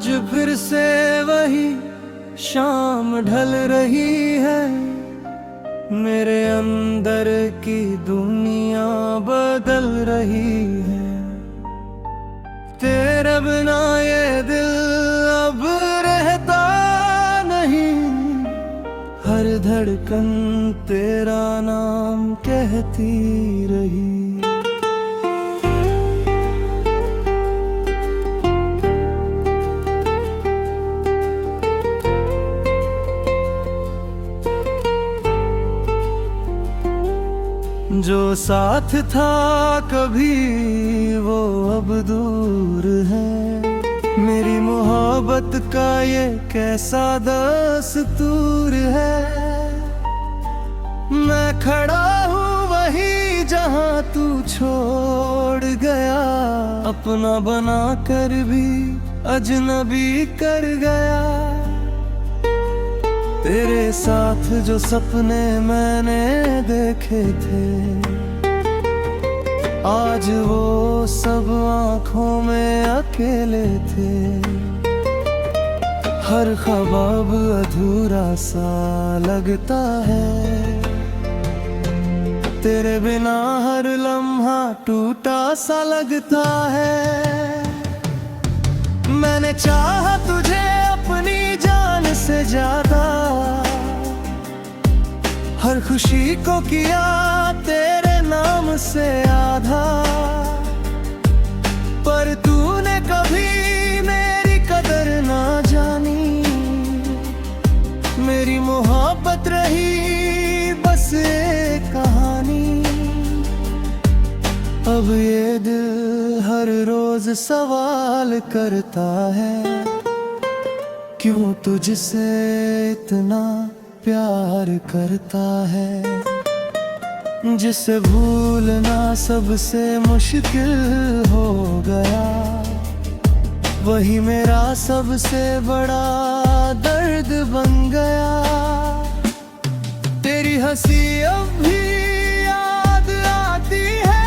आज फिर से वही शाम ढल रही है, मेरे अंदर की दुनिया बदल रही है। तेरे बिना ये दिल अब रहता नहीं, हर धड़कन तेरा नाम कहती रही। जो साथ था कभी वो अब दूर है, मेरी मोहब्बत का ये कैसा दस्तूर है। मैं खड़ा हूँ वहीं जहाँ तू छोड़ गया, अपना बना कर भी अजनबी कर गया। तेरे साथ जो सपने मैंने देखे थे, आज वो सब आँखों में अकेले थे। हर ख्वाब अधूरा सा लगता है, तेरे बिना हर लम्हा टूटा सा लगता है। मैंने चाहा तुझे अपनी जान से ज्यादा, हर खुशी को किया तेरे नाम से आधा। पर तूने कभी मेरी कदर ना जानी, मेरी मोहब्बत रही बस एक कहानी। अब ये दिल हर रोज सवाल करता है, क्यों तुझसे इतना प्यार करता है। जिसे भूलना सबसे मुश्किल हो गया, वही मेरा सबसे बड़ा दर्द बन गया। तेरी हंसी अब भी याद आती है,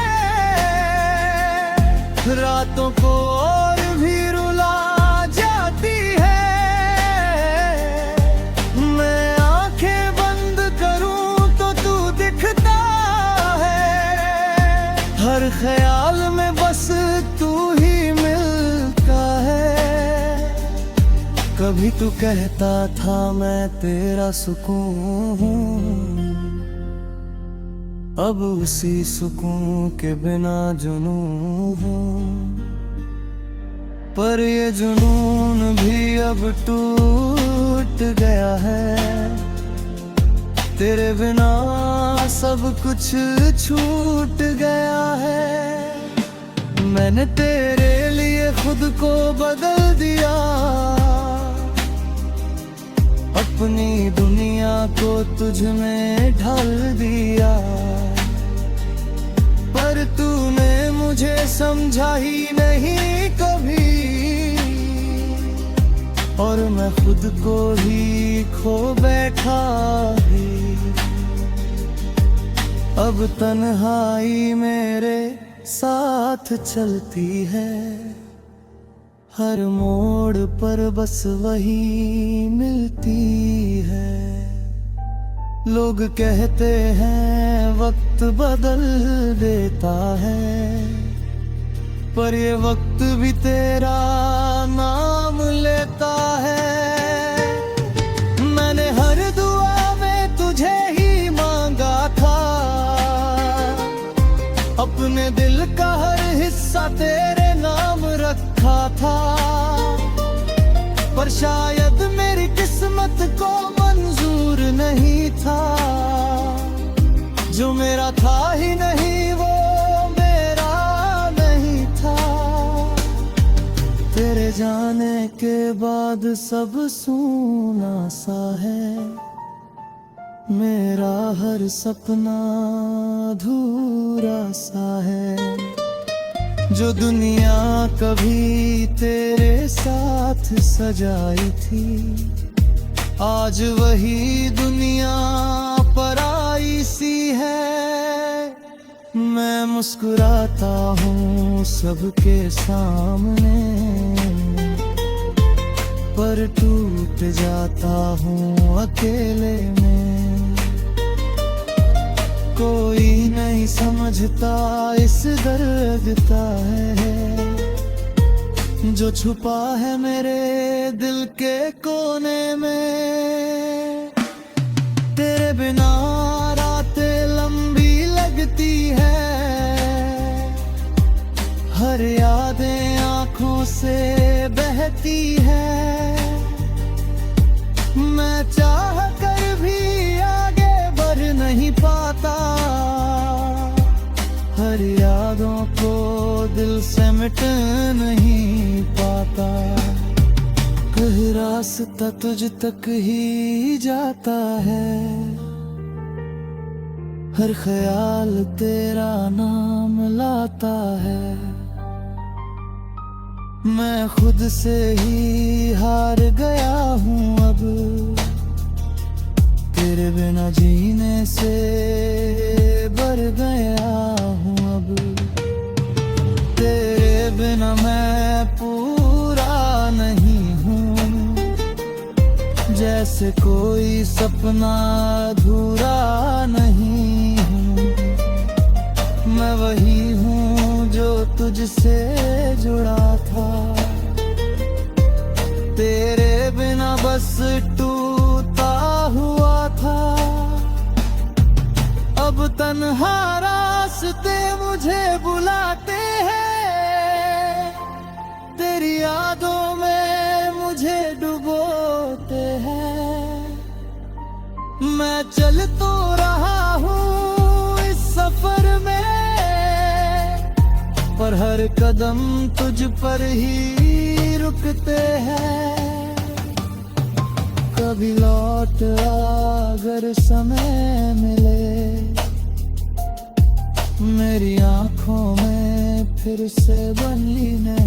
रातों को और भी रुला जाती है। मैं आंखें बंद करूं तो तू दिखता है, हर ख्याल में बस तू ही मिलता है। कभी तू कहता था मैं तेरा सुकून हूँ, अब उसी सुकून के बिना जुनून हूँ। पर ये जुनून भी अब टूट गया है, तेरे बिना सब कुछ छूट गया है। मैंने तेरे लिए खुद को बदल दिया, अपनी दुनिया को तुझ में ढाल दिया। पर तूने मुझे समझा ही नहीं कभी, और मैं खुद को ही खो बैठा ही। अब तन्हाई मेरे साथ चलती है, हर मोड़ पर बस वही मिलती है। लोग कहते हैं वक्त बदल देता है, पर ये वक्त भी तेरा नाम लेता है। मैंने हर दुआ में तुझे ही मांगा था, अपने दिल का हर हिस्सा तेरे नाम रखा था। पर शायद मेरी किस्मत को मंजूर नहीं था, जो मेरा था ही नहीं वो मेरा नहीं था। तेरे जाने के बाद सब सूना सा है, मेरा हर सपना अधूरा सा है। जो दुनिया कभी तेरे साथ सजाई थी, आज वही दुनिया पराई सी है। मैं मुस्कुराता हूँ सबके सामने, पर टूट जाता हूँ अकेले में। कोई नहीं समझता इस दर्द का है जो छुपा है मेरे दिल के कोने में। तेरे बिना रातें लंबी लगती है, हर यादें आंखों से बहती है। मैं चाह कर भी आगे बढ़ नहीं पाता, हर यादों को दिल से मिट नहीं पाता। कहीं रास्ता तुझ तक ही जाता है, हर ख्याल तेरा नाम लाता है। मैं खुद से ही हार गया हूँ अब, तेरे बिना जीने से भर गया हूँ अब। तेरे बिना मैं पूरा नहीं हूँ, जैसे कोई सपना अधूरा नहीं हूँ। मैं वही हूँ जो तुझसे जुड़ा था, तेरे बिना बस टूटा हुआ था। अब तन्हा रास्ते मुझे बुलाते हैं, तेरी यादों में मुझे डुबोते हैं। मैं चल तो रहा हूँ इस सफर में, पर हर कदम तुझ पर ही रुकते हैं। कभी लौट अगर समय मिले, मेरी आंखों में फिर से बनीने,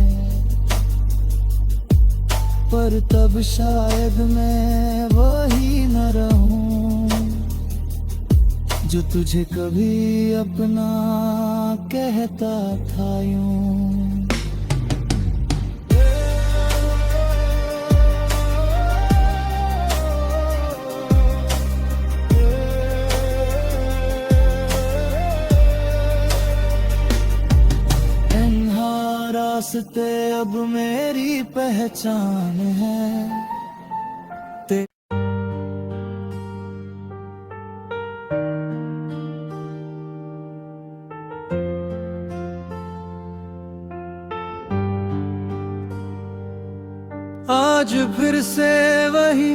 पर तब शायद मैं वही न रहूं जो तुझे कभी अपना कहता था यूं। रास्ते अब मेरी पहचान है। आज फिर से वही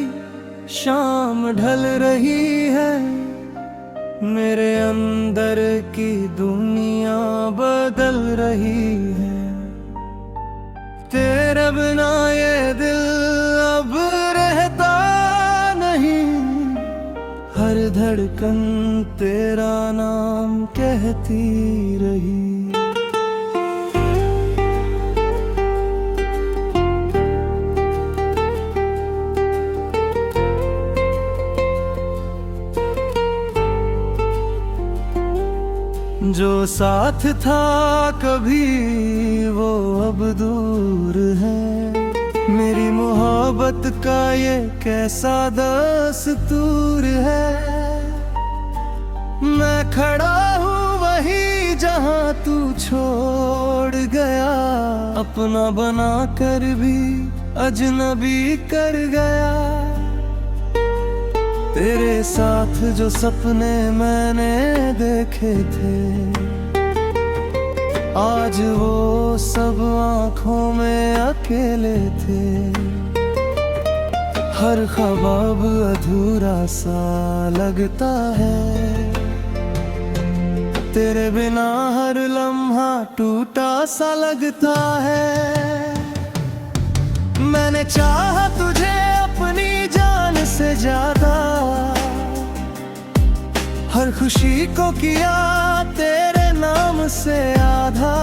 शाम ढल रही है, मेरे अंदर की दुनिया बदल रही है। तेरे बिना ये दिल अब रहता नहीं, हर धड़कन तेरा नाम कहती रही। जो साथ था कभी वो अब दूर है, मेरी मोहब्बत का ये कैसा दस्तूर है। मैं खड़ा हूँ वहीं जहाँ तू छोड़ गया, अपना बना कर भी अजनबी कर गया। तेरे साथ जो सपने मैंने देखे थे, आज वो सब आँखों में अकेले थे। हर ख्वाब अधूरा सा लगता है, तेरे बिना हर लम्हा टूटा सा लगता है। मैंने चाहा तुझे अपनी जान से ज्यादा, हर खुशी को किया तेरे नाम से आधा।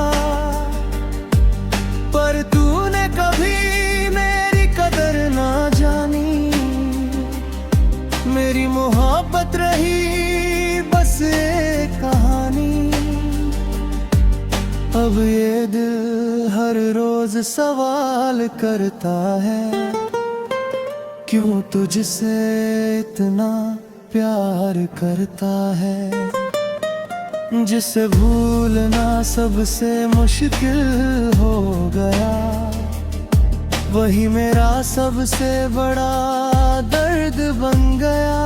पर तूने कभी मेरी कदर ना जानी, मेरी मोहब्बत रही बस एक कहानी। अब ये दिल हर रोज सवाल करता है, क्यों तुझसे इतना प्यार करता है, जिसे भूलना सबसे मुश्किल हो गया, वही मेरा सबसे बड़ा दर्द बन गया।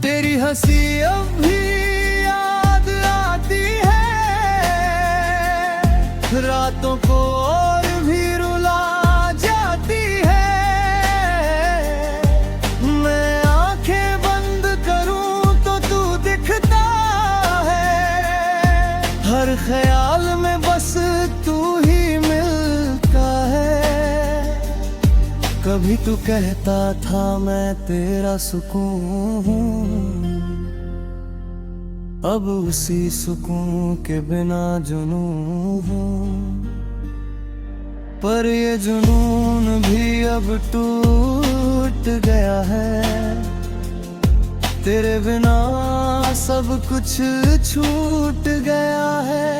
तेरी हंसी अब भी याद आती है, रातों को और भी रुला जाती है। मैं आंखें बंद करूं तो तू दिखता है, हर ख्याल में बस तू ही मिलता है। कभी तू कहता था मैं तेरा सुकून हूँ, अब उसी सुकून के बिना जुनून हूँ। पर ये जुनून भी अब टूट गया है, तेरे बिना सब कुछ छूट गया है।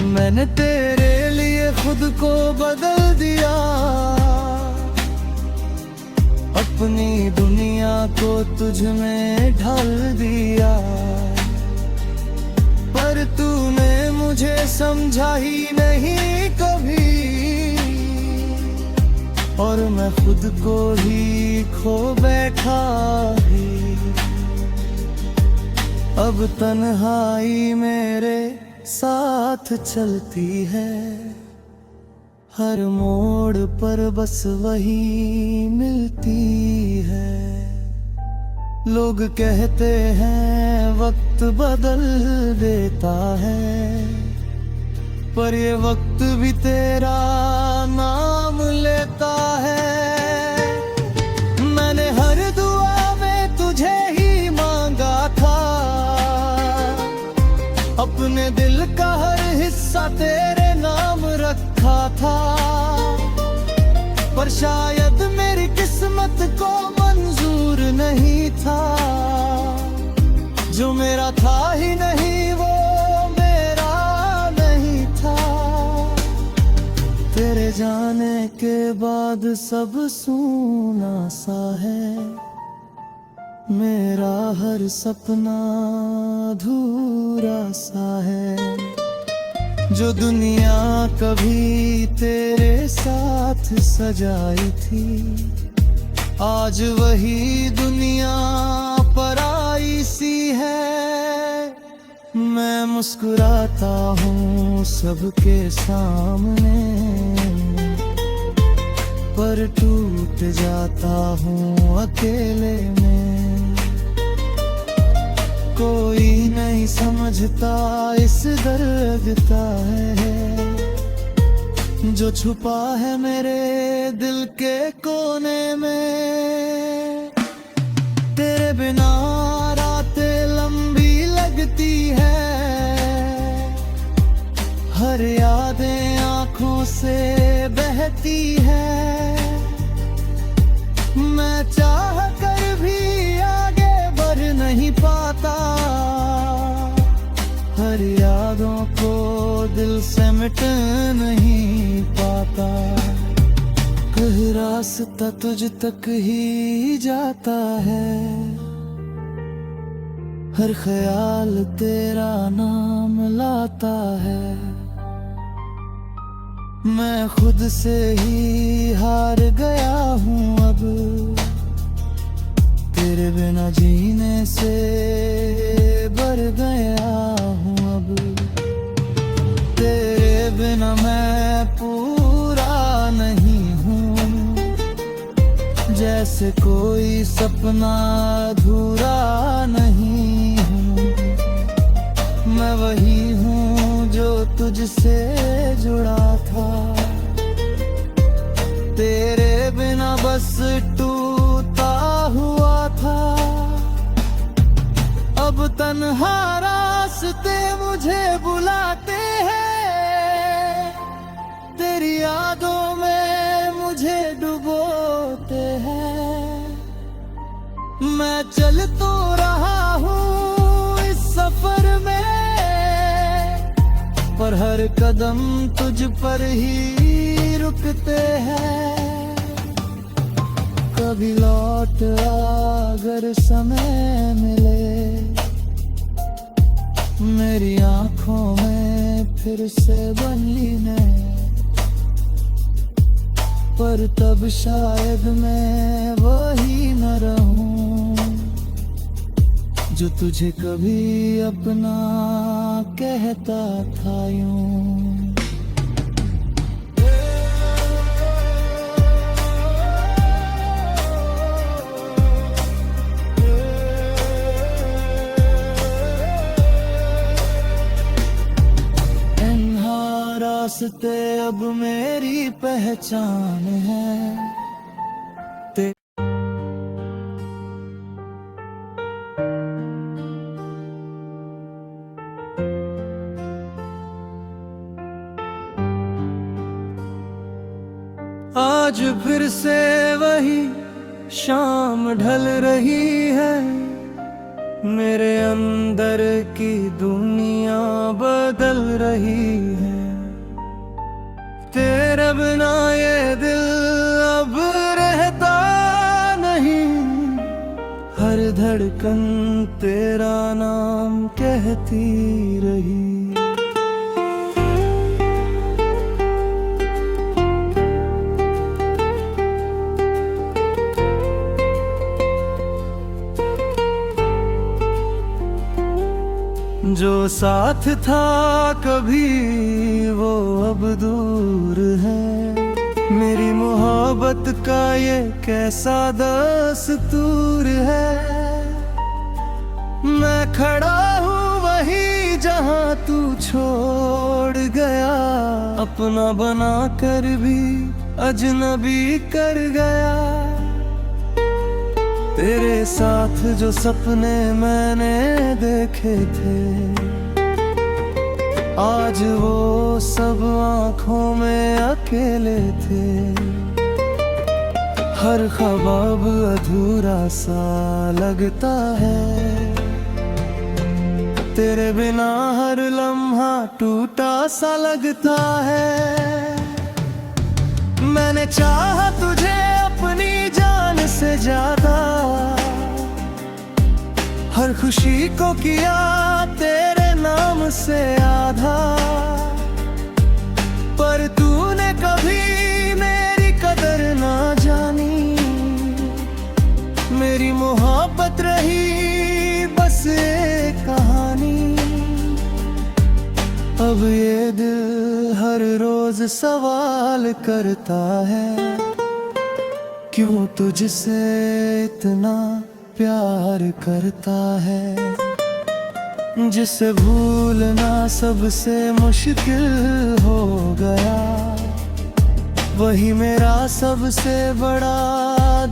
मैंने तेरे लिए खुद को बदल दिया, अपनी दुनिया को तुझ में ढाल दिया। पर तूने मुझे समझा ही नहीं कभी, और मैं खुद को ही खो बैठा ही। अब तन्हाई मेरे साथ चलती है, हर मोड़ पर बस वही मिलती है। लोग कहते हैं वक्त बदल देता है, पर ये वक्त भी तेरा नाम लेता है। मैंने हर दुआ में तुझे ही मांगा था, अपने दिल का हर हिस्सा तेरे नाम रखा था। पर शायद मेरी किस्मत को मंजूर नहीं था, जो मेरा था ही नहीं वो मेरा नहीं था। तेरे जाने के बाद सब सूना सा है, मेरा हर सपना अधूरा सा है। जो दुनिया कभी तेरे साथ सजाई थी, आज वही दुनिया पराई सी है। मैं मुस्कुराता हूँ सबके सामने, पर टूट जाता हूँ अकेले में। कोई नहीं समझता इस दर्द का है, जो छुपा है मेरे दिल के कोने में। तेरे बिना रातें लंबी लगती है, हर यादें आंखों से बहती है। मैं चाह कर भी आगे बढ़ नहीं पाता, हर यादों को दिल से मिट नहीं पाता। कहीं रास्ता तुझ तक ही जाता है, हर ख्याल तेरा नाम लाता है। मैं खुद से ही हार गया हूँ अब, तेरे बिना जीने से भर गया हूँ अब। तेरे बिना मैं पूरा नहीं हूँ, जैसे कोई सपना अधूरा नहीं हूँ। मैं वही हूँ जो तुझसे जुड़ा था, तेरे बिना बस टूटा हुआ था। अब तन्हा रास्ते मुझे बुलाते हैं, तेरी यादों में मुझे डुबोते हैं। मैं चल तो रहा हूँ इस सफर में, पर हर कदम तुझ पर ही रुकते हैं। कभी लौट अगर समय मिले, मेरी आंखों में फिर से बनी है, पर तब शायद मैं वही न रहूं जो तुझे कभी अपना कहता था यूं। रास्ते अब मेरी पहचान है। आज फिर से वही शाम ढल रही है, मेरे अंदर की दुनिया बदल रही है। तेरे बिना ये दिल अब रहता नहीं, हर धड़कन तेरा नाम कहती रही। जो साथ था कभी वो अब दूर है, मेरी मोहब्बत का ये कैसा दस्तूर है। मैं खड़ा हूँ वहीं जहाँ तू छोड़ गया, अपना बना कर भी अजनबी कर गया। तेरे साथ जो सपने मैंने देखे थे, आज वो सब आँखों में अकेले थे। हर ख्वाब अधूरा सा लगता है, तेरे बिना हर लम्हा टूटा सा लगता है। मैंने चाहा तुझे अपनी जान से ज्यादा, हर खुशी को किया तेरे नाम से आधा, पर तूने कभी मेरी कदर ना जानी। मेरी मोहब्बत रही बस एक कहानी। अब ये दिल हर रोज सवाल करता है, क्यों तुझसे इतना प्यार करता है। जिसे भूलना सबसे मुश्किल हो गया, वही मेरा सबसे बड़ा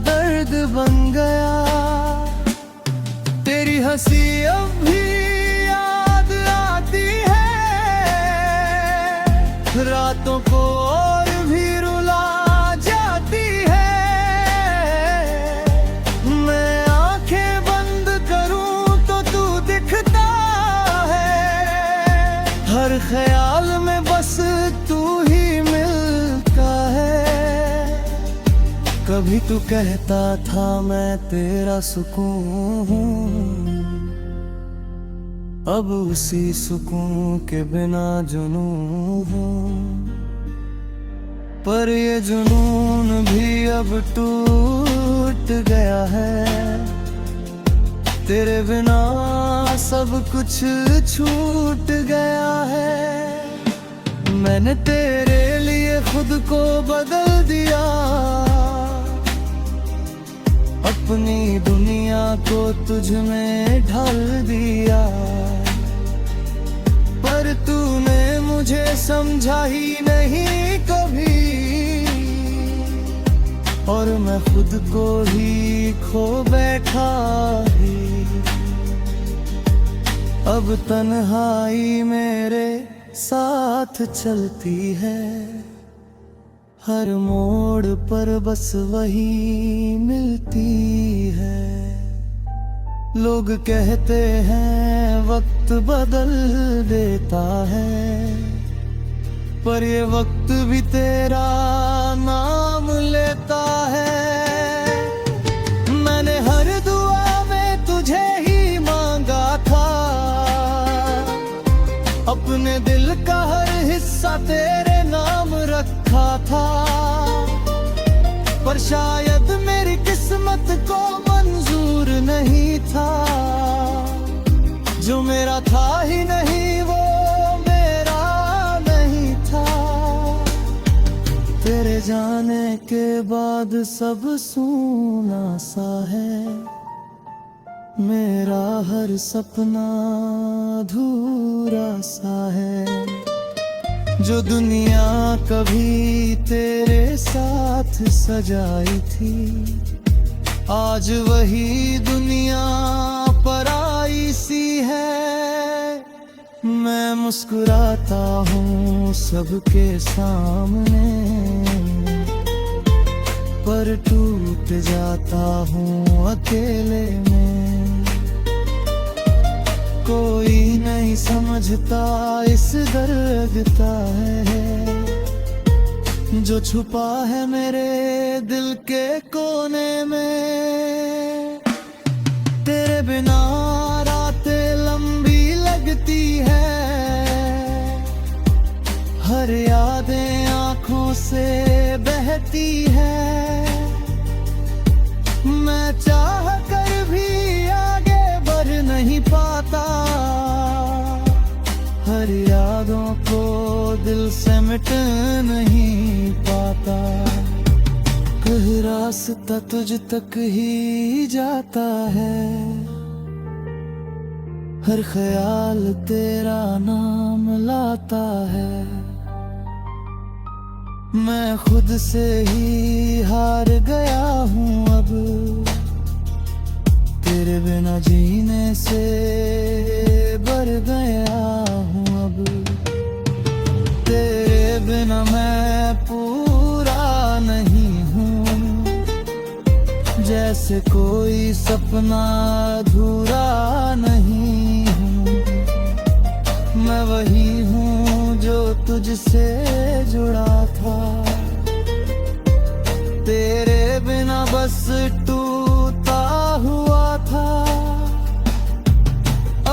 दर्द बन गया। तेरी हंसी अब भी याद आती है, रातों को और भी रुला जाती है। मैं आंखें बंद करूं तो तू दिखता है, हर ख्याल में बस तू ही मिलता है। कभी तू कहता था मैं तेरा सुकून हूँ, अब उसी सुकून के बिना जुनून हूँ। पर ये जुनून भी अब टूट गया है, तेरे बिना सब कुछ छूट गया है। मैंने तेरे लिए खुद को बदल दिया, अपनी दुनिया को तुझ में ढाल दिया। पर तूने मुझे समझा ही नहीं कभी, और मैं खुद को ही खो बैठा ही। अब तन्हाई मेरे साथ चलती है, हर मोड़ पर बस वही मिलती है। लोग कहते हैं वक्त बदल देता है, पर ये वक्त भी तेरा नाम लेता है। अपने दिल का हर हिस्सा तेरे नाम रखा था, पर शायद मेरी किस्मत को मंजूर नहीं था। जो मेरा था ही नहीं वो मेरा नहीं था। तेरे जाने के बाद सब सूना सा है, मेरा हर सपना अधूरा सा है। जो दुनिया कभी तेरे साथ सजाई थी, आज वही दुनिया पराई सी है। मैं मुस्कुराता हूँ सबके सामने, पर टूट जाता हूँ अकेले में। कोई नहीं समझता इस दर्द का है, जो छुपा है मेरे दिल के कोने में। तेरे बिना रातें लंबी लगती है, हर यादें आंखों से बहती है। मैं चाह कर भी आगे बढ़ नहीं पाता, हर यादों को दिल से मिट नहीं पाता। कह रास्ता तुझ तक ही जाता है, हर ख्याल तेरा नाम लाता है। मैं खुद से ही हार गया हूँ अब, तेरे बिना जीने से बर गया हूँ अब। तेरे बिना मैं पूरा नहीं हूँ, जैसे कोई सपना अधूरा नहीं हूँ। मैं वही हूँ जो तुझसे जुड़ा था, तेरे बिना बस टूटा हुआ था।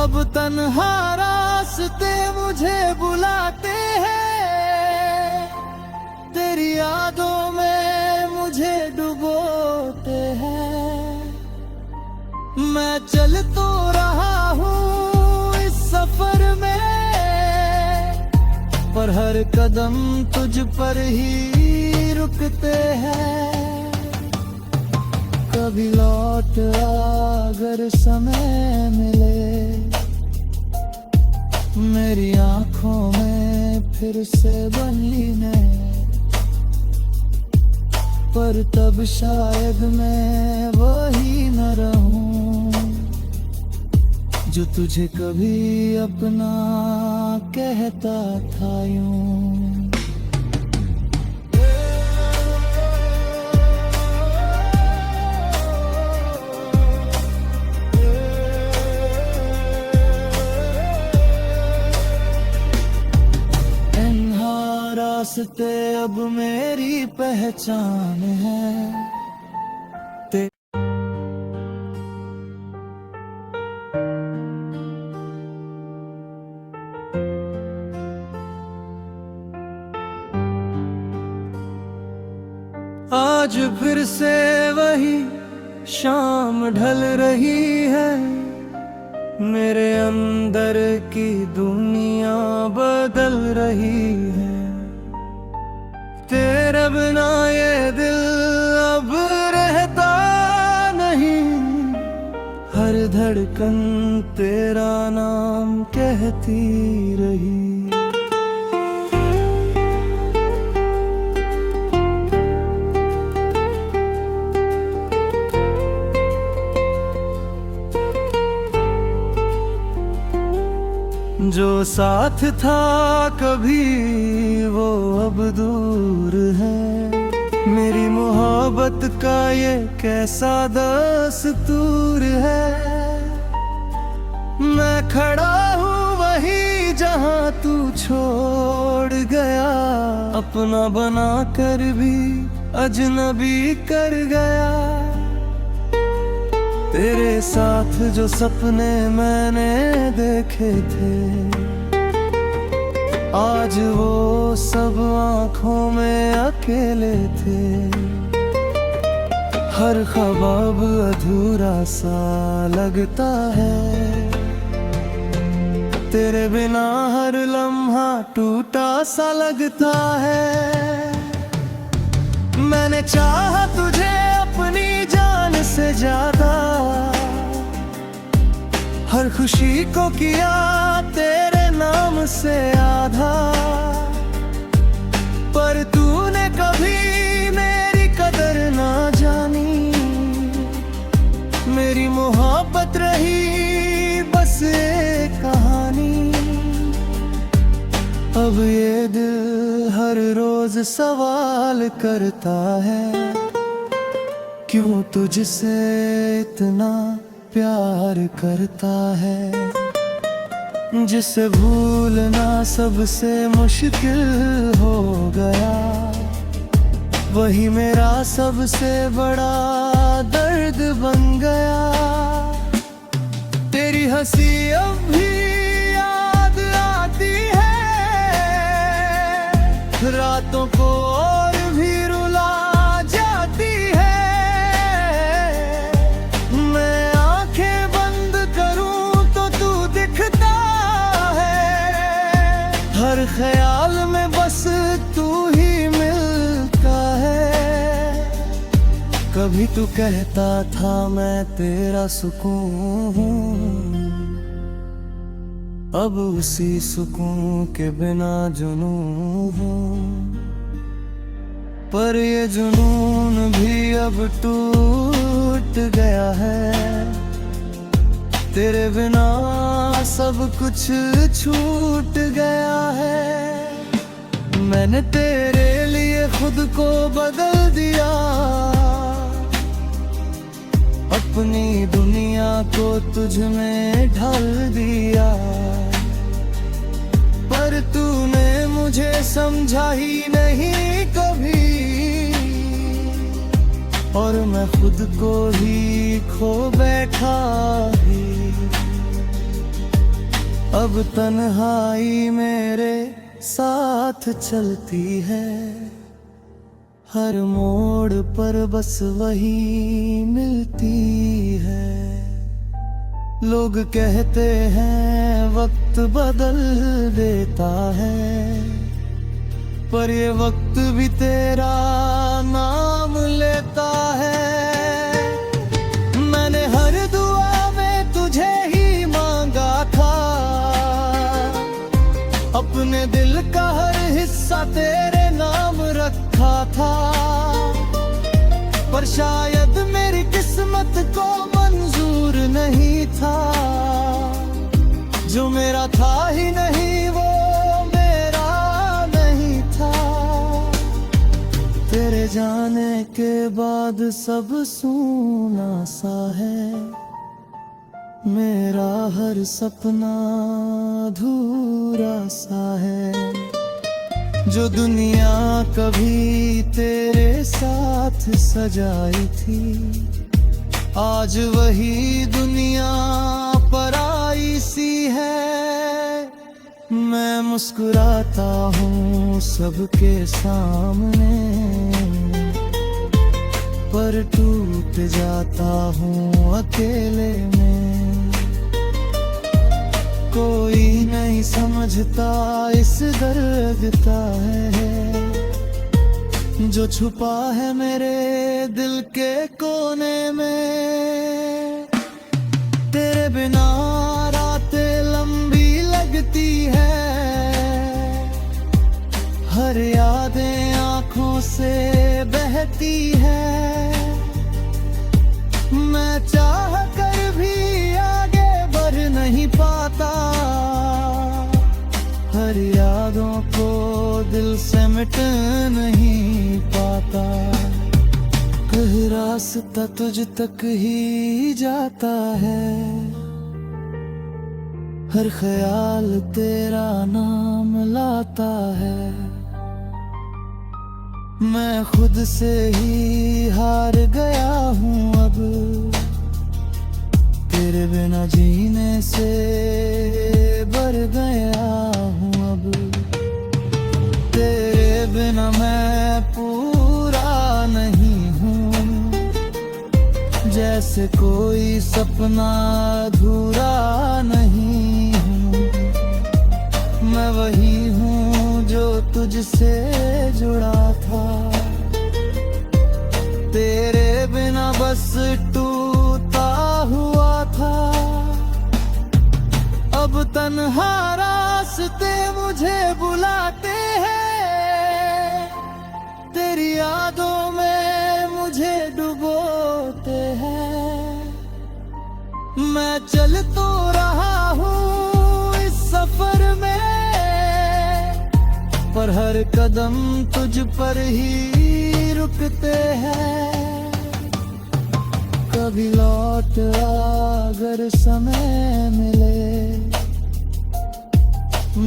अब तन्हा रास्ते मुझे बुलाते हैं, तेरी यादों में मुझे डुबोते हैं। मैं चल तो रहा हूँ इस सफर में, पर हर कदम तुझ पर ही रुकते हैं। कभी लौट अगर समय मिले, मेरी आंखों में फिर से बनीने, पर तब शायद मैं वही न रहूं जो तुझे कभी अपना कहता था यूं। रास्ते अब मेरी पहचान है। आज फिर से वही शाम ढल रही है, मेरे अंदर की दुनिया बदल रही है। तेरे बिना ये दिल अब रहता नहीं, हर धड़कन तेरा नाम कहती रही। जो साथ था कभी वो अब दूर है, मेरी मोहब्बत का ये कैसा दस्तूर है। मैं खड़ा हूँ वहीं जहाँ तू छोड़ गया, अपना बना कर भी अजनबी कर गया। तेरे साथ जो सपने मैंने देखे थे, आज वो सब आंखों में अकेले थे। हर ख्वाब अधूरा सा लगता है, तेरे बिना हर लम्हा टूटा सा लगता है। मैंने चाहा तुझे अपनी जान से ज्यादा, हर खुशी को किया तेरे नाम से आधा, पर तूने कभी मेरी कदर ना जानी। मेरी मोहब्बत रही बस एक कहानी। अब ये दिल हर रोज सवाल करता है, क्यों तुझसे इतना प्यार करता है। जिसे भूलना सबसे मुश्किल हो गया, वही मेरा सबसे बड़ा दर्द बन गया। तेरी हंसी अब भी याद आती है, रातों को और भी रुला जाती है। मैं आंखें बंद करूं तो तू दिखता है, हर ख्याल में बस तू ही मिलता है। कभी तू कहता था मैं तेरा सुकून हूँ, अब उसी सुकून के बिना जुनून हूँ। पर ये जुनून भी अब टूट गया है, तेरे बिना सब कुछ छूट गया है। मैंने तेरे लिए खुद को बदल दिया, अपनी दुनिया को तुझ में ढाल दिया। पर तूने मुझे समझा ही नहीं कभी, और मैं खुद को ही खो बैठा ही। अब तन्हाई मेरे साथ चलती है, हर मोड़ पर बस वही मिलती है। लोग कहते हैं वक्त बदल देता है, पर ये वक्त भी तेरा नाम लेता है। मैंने हर दुआ में तुझे ही मांगा था, अपने दिल का हर हिस्सा तेरे नाम रखा था। पर शायद मेरी किस्मत को मंजूर नहीं था, जो मेरा था ही नहीं वो मेरा नहीं था। तेरे जाने के बाद सब सूना सा है, मेरा हर सपना अधूरा सा है। जो दुनिया कभी तेरे साथ सजाई थी, आज वही दुनिया पराई सी है। मैं मुस्कुराता हूँ सबके सामने, पर टूट जाता हूँ अकेले में। कोई नहीं समझता इस दर्द का है, जो छुपा है मेरे दिल के कोने में। तेरे बिना रातें लंबी लगती है, हर यादें आंखों से बहती है। मैं चाह कर भी आगे बढ़ नहीं पाता, हर यादों को दिल से मिट नहीं पाता। कह रास्ता तुझ तक ही जाता है, हर ख्याल तेरा नाम लाता है। मैं खुद से ही हार गया हूँ अब, तेरे बिना जीने से बर गया हूँ अब। जैसे कोई सपना अधूरा नहीं हूँ। मैं वही हूँ जो तुझसे जुड़ा था, तेरे बिना बस टूटा हुआ था। अब तन्हा रास्ते मुझे बुलाते हैं, तेरी यादों में मुझे डुबोते हैं। मैं चल तो रहा हूँ इस सफर में, पर हर कदम तुझ पर ही रुकते हैं। कभी लौट अगर समय मिले,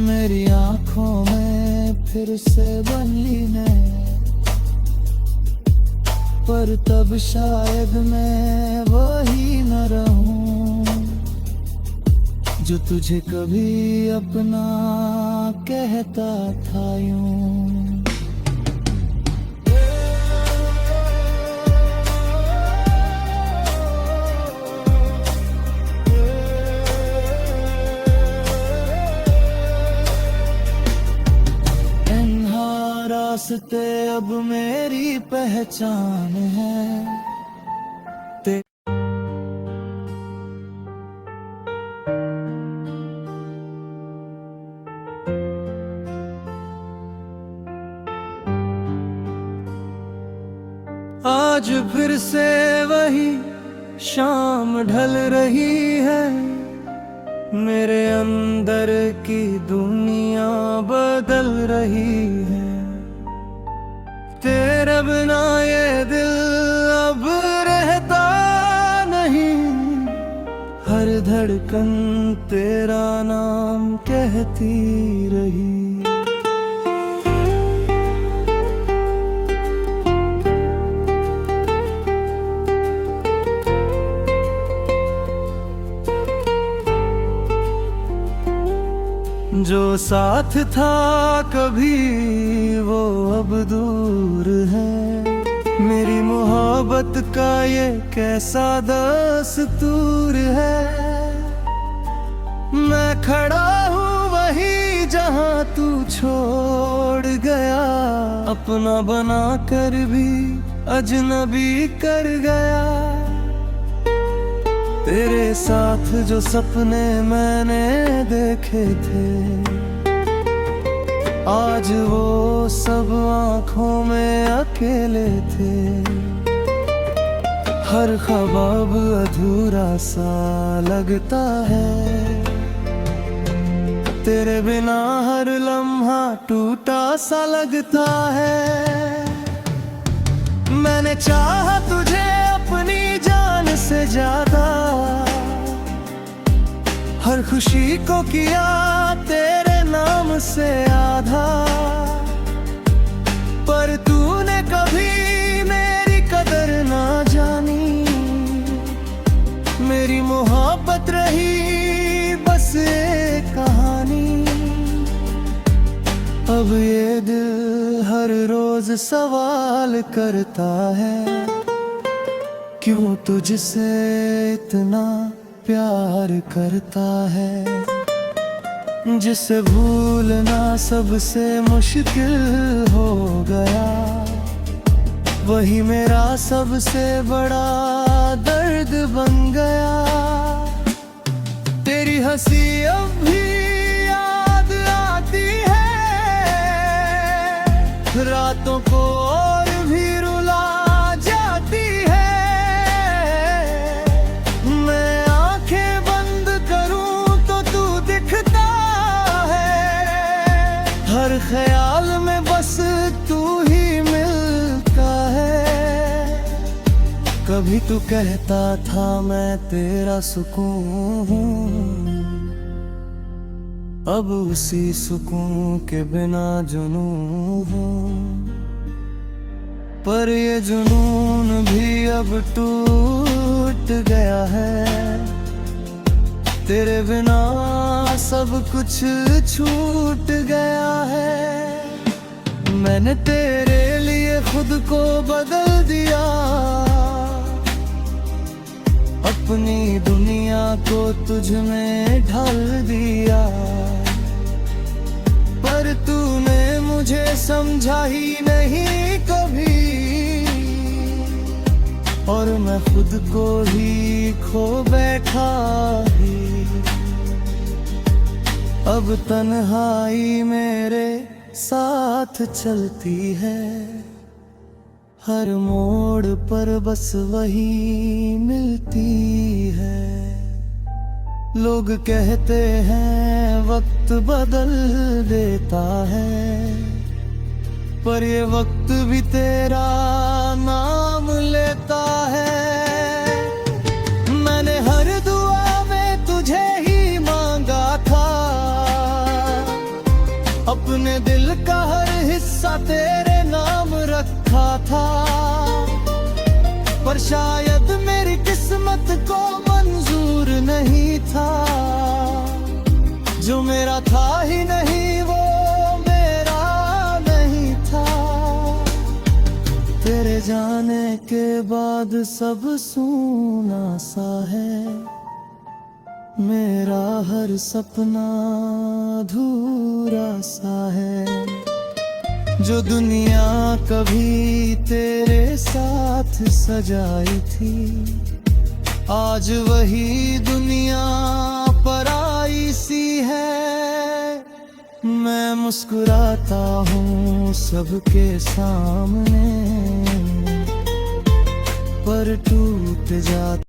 मेरी आंखों में फिर से बंधीने, पर तब शायद मैं वही न रहूं जो तुझे कभी अपना कहता था यूं। रास्ते अब मेरी पहचान है। आज फिर से वही शाम ढल रही है, मेरे अंदर की दुनिया बदल रही है। तेरे बिना ये दिल अब रहता नहीं, हर धड़कन तेरा नाम कहती रही। जो साथ था कभी वो अब दूर है, मेरी मोहब्बत का ये कैसा दस्तूर है। मैं खड़ा हूँ वहीं जहाँ तू छोड़ गया, अपना बना कर भी अजनबी कर गया। तेरे साथ जो सपने मैंने देखे थे, आज वो सब आँखों में अकेले थे। हर ख्वाब अधूरा सा लगता है, तेरे बिना हर लम्हा टूटा सा लगता है। मैंने चाहा तुझे अपनी जान से ज्यादा, हर खुशी को किया तेरे नाम से आधा, पर तूने कभी मेरी कदर ना जानी। मेरी मोहब्बत रही बस एक कहानी। अब ये दिल हर रोज सवाल करता है, क्यों तुझसे इतना प्यार करता है। जिसे भूलना सबसे मुश्किल हो गया, वही मेरा सबसे बड़ा दर्द बन गया। तेरी हंसी अब भी याद आती है, रातों को और भी रुला जाती है। मैं आंखें बंद करूं तो तू दिखता है, हर ख्याल में बस तू ही मिलता है। कभी तू कहता था मैं तेरा सुकून हूँ, अब उसी सुकून के बिना जुनून हूँ। पर ये जुनून भी अब टूट गया है, तेरे बिना सब कुछ छूट गया है। मैंने तेरे लिए खुद को बदल दिया, अपनी दुनिया को तुझ में ढाल दिया, पर तूने मुझे समझा ही नहीं कभी, और मैं खुद को ही खो बैठा ही। अब तन्हाई मेरे साथ चलती है, हर मोड़ पर बस वही मिलती है। लोग कहते हैं वक्त बदल देता है, पर ये वक्त भी तेरा नाम लेता है। मैंने हर दुआ में तुझे ही मांगा था, अपने दिल का हर हिस्सा तेरे नाम रखा था, पर शायद मेरी किस्मत को मंजूर नहीं था। जो मेरा था ही नहीं वो मेरा नहीं था। तेरे जाने के बाद सब सूना सा है, मेरा हर सपना अधूरा सा है। जो दुनिया कभी तेरे साथ सजाई थी, आज वही दुनिया पराई सी है। मैं मुस्कुराता हूँ सबके सामने, पर टूट जाता